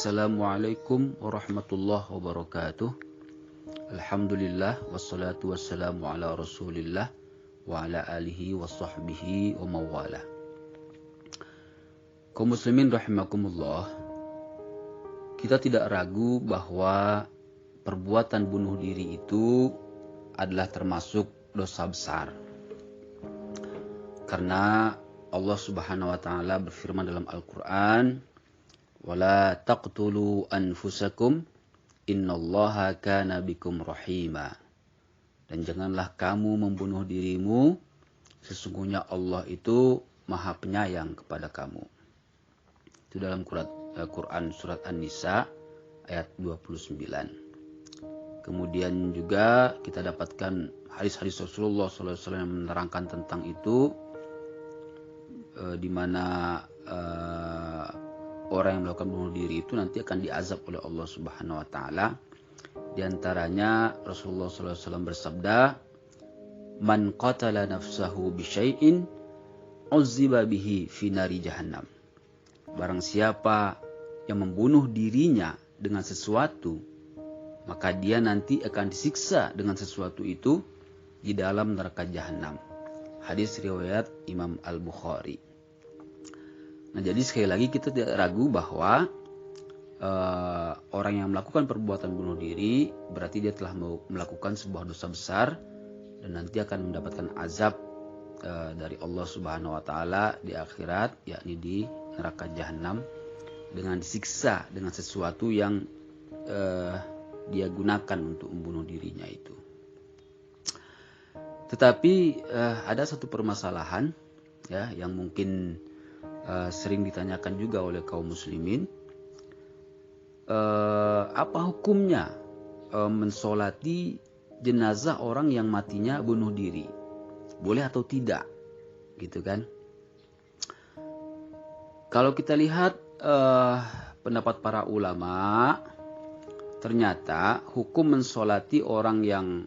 Assalamualaikum warahmatullahi wabarakatuh. Alhamdulillah wassalatu wassalamu ala Rasulillah wa ala alihi wa sahbihi wa mawala. Kaum muslimin rahimakumullah, kita tidak ragu bahwa perbuatan bunuh diri itu adalah termasuk dosa besar. Karena Allah Subhanahu wa taala berfirman dalam Al-Qur'an, "Wala taqtulu anfusakum innallaha kana bikum rahima." Dan janganlah kamu membunuh dirimu, sesungguhnya Allah itu Maha Penyayang kepada kamu. Itu dalam Quran surat An-Nisa ayat 29. Kemudian juga kita dapatkan hadis-hadis Rasulullah SAW yang menerangkan tentang itu, di mana orang yang melakukan bunuh diri itu nanti akan diazab oleh Allah Subhanahu wa taala. Di antaranya Rasulullah SAW bersabda, "Man qatala nafsahu bi syai'in uzziba bihi fi nari jahannam." Barang siapa yang membunuh dirinya dengan sesuatu, maka dia nanti akan disiksa dengan sesuatu itu di dalam neraka jahanam. Hadis riwayat Imam Al-Bukhari. Nah, jadi sekali lagi kita tidak ragu bahwa orang yang melakukan perbuatan bunuh diri berarti dia telah melakukan sebuah dosa besar dan nanti akan mendapatkan azab dari Allah Subhanahu wa taala di akhirat, yakni di neraka jahanam, dengan disiksa dengan sesuatu yang dia gunakan untuk membunuh dirinya itu. Tetapi ada satu permasalahan ya yang mungkin sering ditanyakan juga oleh kaum muslimin. Apa hukumnya mensolati jenazah orang yang matinya bunuh diri? Boleh atau tidak? Gitu kan? Kalau kita lihat pendapat para ulama, ternyata hukum mensolati orang yang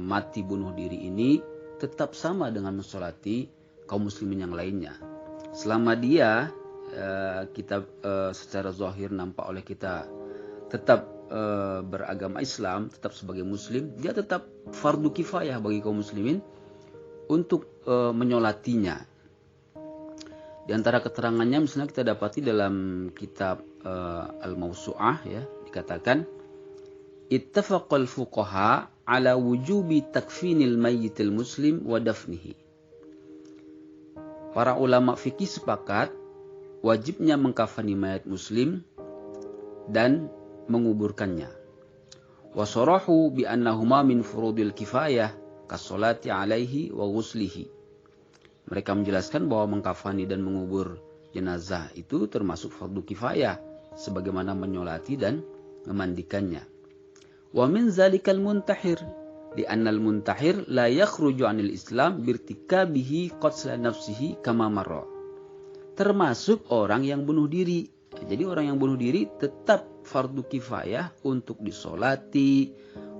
mati bunuh diri ini tetap sama dengan mensolati kaum muslimin yang lainnya. Selama dia kita secara zahir nampak oleh kita tetap beragama Islam, tetap sebagai muslim, dia tetap fardu kifayah bagi kaum muslimin untuk menyolatinya. Di antara keterangannya misalnya kita dapati dalam kitab Al-Mawsu'ah ya, dikatakan ittafaqal fuqaha ala wujubi takfinil mayyitil muslim wa dafnihi. Para ulama fikih sepakat wajibnya mengkafani mayat muslim dan menguburkannya. Wa sarahu bi annahuma min furudil kifayah kasolati alaihi wa ghuslihi. Mereka menjelaskan bahwa mengkafani dan mengubur jenazah itu termasuk fardu kifayah sebagaimana menyolati dan memandikannya. Wa min zalikal muntahir di annal muntahir la yakhruju 'anil Islam birtikabihi qatla nafsihi kama marra. Termasuk orang yang bunuh diri. Jadi orang yang bunuh diri tetap fardu kifayah untuk disolati,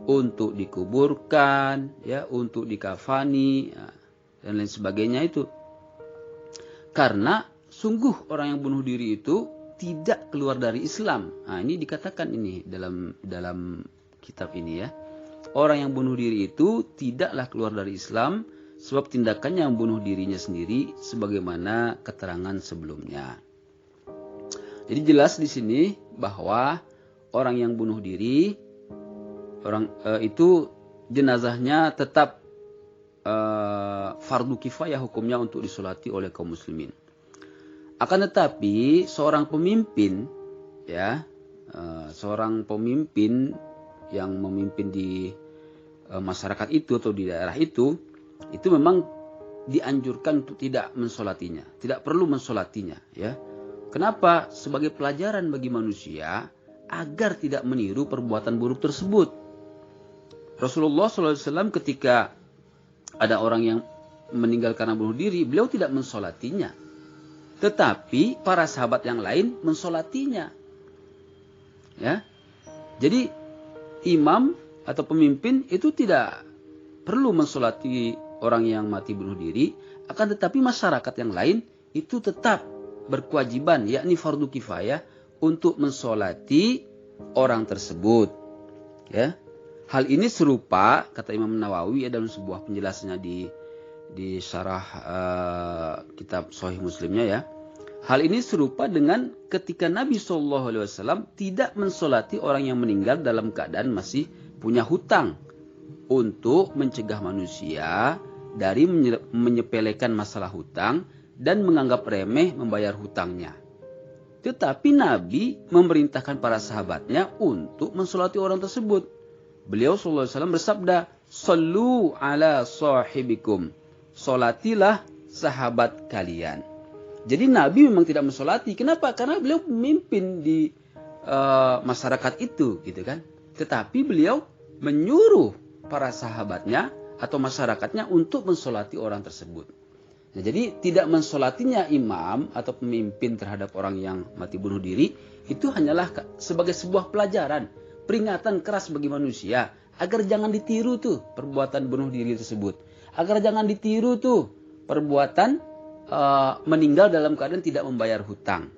untuk dikuburkan, ya, untuk dikafani, ya, dan lain sebagainya itu. Karena sungguh orang yang bunuh diri itu tidak keluar dari Islam. Nah, ini dikatakan ini dalam kitab ini ya. Orang yang bunuh diri itu tidaklah keluar dari Islam sebab tindakannya yang bunuh dirinya sendiri sebagaimana keterangan sebelumnya. Jadi jelas di sini bahwa orang yang bunuh diri itu jenazahnya tetap fardu kifayah hukumnya untuk disolati oleh kaum muslimin. Akan tetapi seorang pemimpin ya, seorang pemimpin yang memimpin di masyarakat itu atau di daerah itu memang dianjurkan untuk tidak mensolatinya, tidak perlu mensolatinya ya. Kenapa? Sebagai pelajaran bagi manusia agar tidak meniru perbuatan buruk tersebut. Rasulullah SAW ketika ada orang yang meninggal karena bunuh diri, beliau tidak mensolatinya, tetapi para sahabat yang lain mensolatinya ya. Jadi imam atau pemimpin itu tidak perlu mensolati orang yang mati bunuh diri, akan tetapi masyarakat yang lain itu tetap berkewajiban, yakni fardu kifayah, untuk mensolati orang tersebut. Ya, hal ini serupa kata Imam Nawawi dalam sebuah penjelasannya di syarah kitab Sahih Muslimnya ya. Hal ini serupa dengan ketika Nabi SAW tidak mensolati orang yang meninggal dalam keadaan masih punya hutang, untuk mencegah manusia dari menyepelekan masalah hutang dan menganggap remeh membayar hutangnya. Tetapi Nabi memerintahkan para sahabatnya untuk mensolati orang tersebut. Beliau SAW bersabda, "Sallu ala sahibikum." Solatilah sahabat kalian. Jadi Nabi memang tidak mensolati. Kenapa? Karena beliau memimpin di masyarakat itu, gitu kan. Tetapi beliau menyuruh para sahabatnya atau masyarakatnya untuk mensolati orang tersebut. Nah, jadi tidak mensolatinya imam atau pemimpin terhadap orang yang mati bunuh diri itu hanyalah sebagai sebuah pelajaran, peringatan keras bagi manusia agar jangan ditiru tuh perbuatan bunuh diri tersebut, agar jangan ditiru tuh perbuatan meninggal dalam keadaan tidak membayar hutang,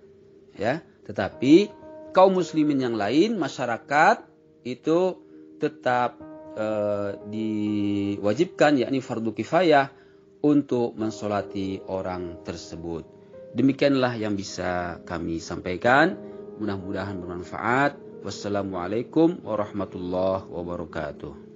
ya. Tetapi kaum muslimin yang lain, masyarakat itu tetap diwajibkan, yakni fardu kifayah untuk mensolati orang tersebut. Demikianlah yang bisa kami sampaikan. Mudah-mudahan bermanfaat. Wassalamualaikum warahmatullahi wabarakatuh.